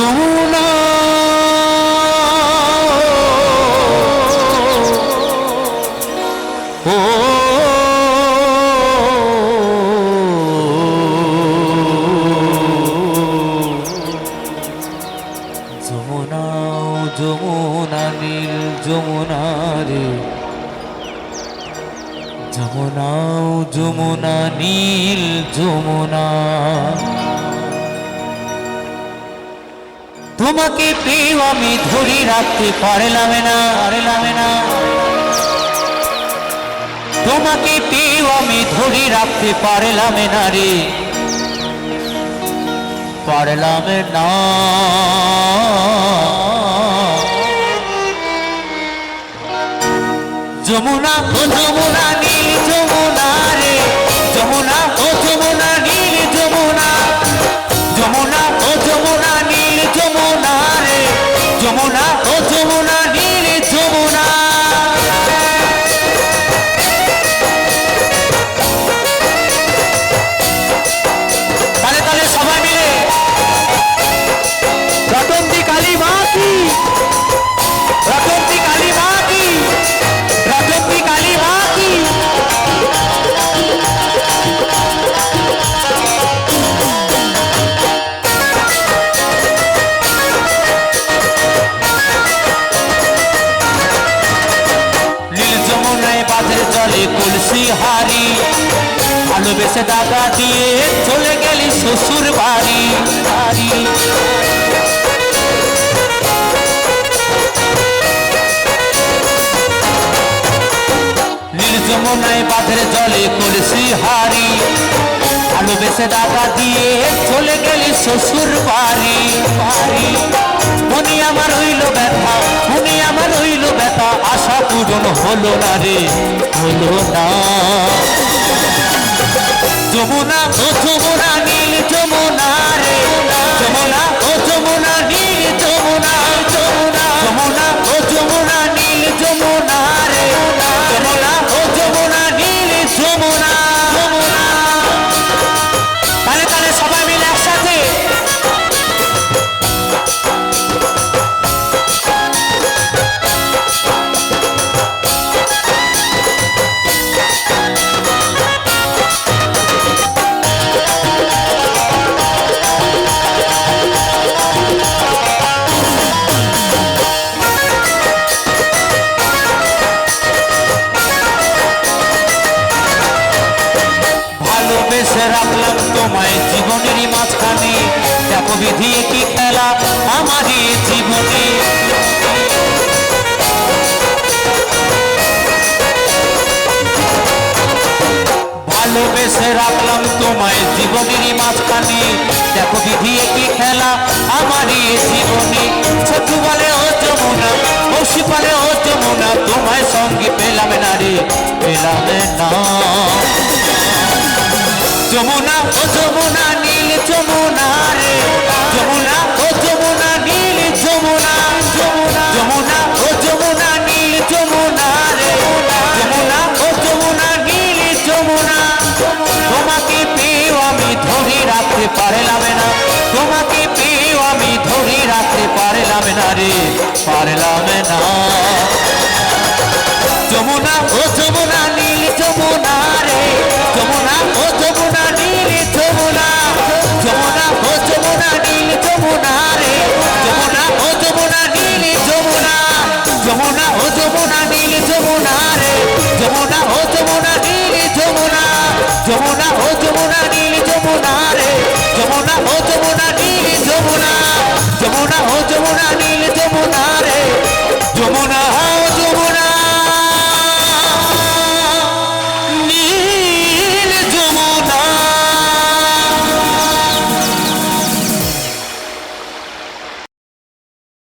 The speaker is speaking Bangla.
যমুনা ও যমুনা যমুনা নীল যমুনা রে যমুনা যমুনা নীল যমুনা তোমাকে পেয়ে আমি ধরে রাখতে পারলাম না তোমাকে পেয়ে আমি ধরে রাখতে পারলাম না রে পারলাম না যমুনা ও যমুনা নীল যমুনা রে যমুনা ও যমুনা নীল যমুনা যমুনা ও যমুনা নীল যমুনা রে যমুনা ও যমুনা নীল যমুনা তালে তালে সবাই মিলে রতন্তি কালী মা কি রতন্তি কালী মা কি রতন্তি কালী মা কি নীল যমুনায় বাঁধের জলে কলসি হারি ভালোবেসে দাগা দিয়ে চলে গেলি শ্বশুর বাড়ি নীল যমুনায় বাঁধের জলে কলসি হারি ভালোবেসে দাগা দিয়ে চলে গেলি শ্বশুর বাড়ি মনে আমার হইল ব্যথা মনে আমার হইল ব্যথা আশা পূরণ হলো না রে হলো না যমুনা ও যমুনা নীল যমুনা রে যমুনা ও যমুনা নীল যমুনা যমুনা যমুনা ও যমুনা নীল যমুনা রে যমুনা ও যমুনা নীল যমুনা যমুনা তালে তালে সবাই মিলে একসাথে রাখলাম তোমায় জীবনেরই মাঝখানে দেখো বিধি কি খেলা আমারই জীবনে ভালোবেসে রাখলাম তোমায় জীবনেরই মাঝখানে দেখো বিধি কি খেলা আমারই জীবনে ছোটু বলে ও যমুনা বসি বলে ও যমুনা তোমায় সঙ্গে পেলাম না রে পেলাম না যমুনা ও যমুনা নীল যমুনা রে যমুনা ও যমুনা নীল যমুনা যমুনা যমুনা ও যমুনা নীল যমুনা রে যমুনা ও যমুনা নীল যমুনা তোমাকে পেয়ে আমি ধরে রাখতে পারলাম না তোমাকে পেয়ে আমি ধরে রাখতে পারলাম না রে পারলাম না যমুনা ও যমুনা নীল যমুনা রে যমুনা ও যমুনা নীল যমুনা যমুনা ও যমুনা নীল যমুনা রে যমুনা ও যমুনা নীল যমুনা যমুনা ও যমুনা নীল যমুনা রে যমুনা ও যমুনা নীল যমুনা যমুনা ও যমুনা নীল যমুনা রে যমুনা ও যমুনা নীল যমুনা যমুনা ও